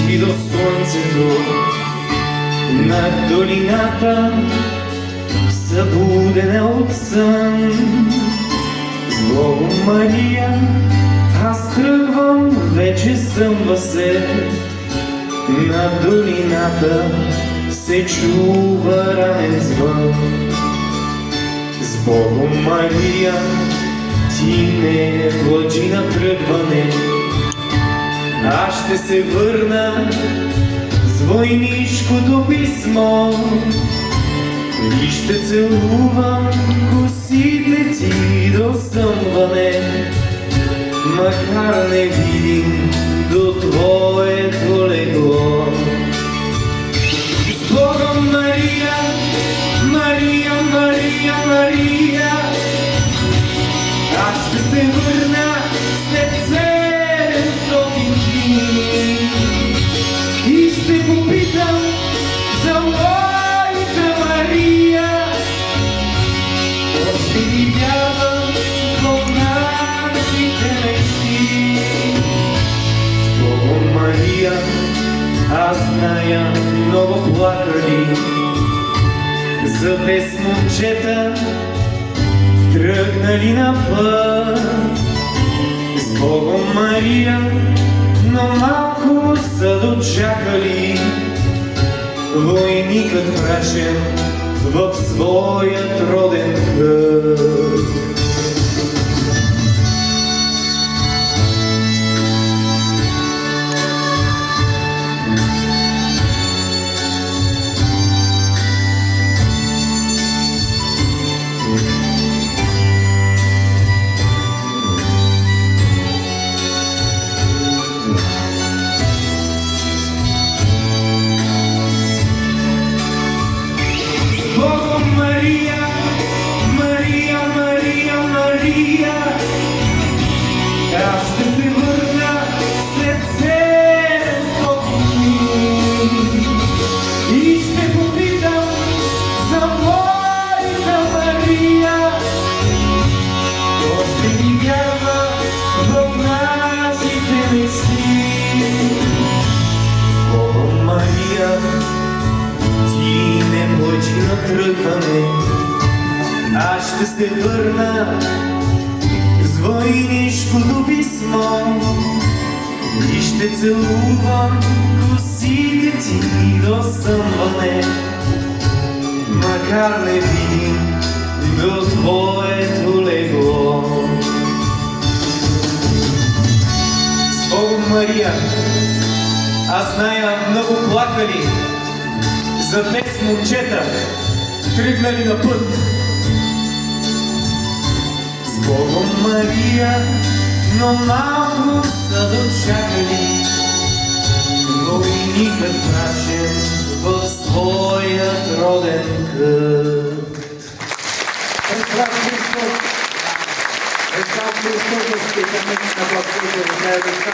ти до слънцето над долината, събудена от сън. С Богом, Мария, аз тръгвам, вече съмва се. Над долината се чува ранен звън. С Богом, Мария, ти не плачи на тръгване. Аз ще се върна с войнишкото писмо и ще целувам косите ти до съмване, макар не видим до твоето легло. С Богом, Мария, Мария, Мария, Мария, аз ще се върна след 700 дни и ще попитам за моята Мария. Още ни вярвам в нашите мечти. С Богом, Мария, аз зная много плакали за без момчета, тръгнали на път. С Богом, Мария, но малко са дочакали войникът мрачен в своят роден кът. Аз ще се върна след 700 дни и ще попитам за моята Мария. То ще ми вярва в нашите мечти. С Богом, Мария, ти не плачи на тръгване. Аз ще се върна с войнишкото писмо и ще целувам косите ти до съмване, макар не видим до твоето легло. С Богом, Мария, аз зная много плакали за без момчета, тръгнали на път. С Богом, Мария, но малко са дочакали войникът мрачен в своят роден кът. Представ Христос, специалност на Бог,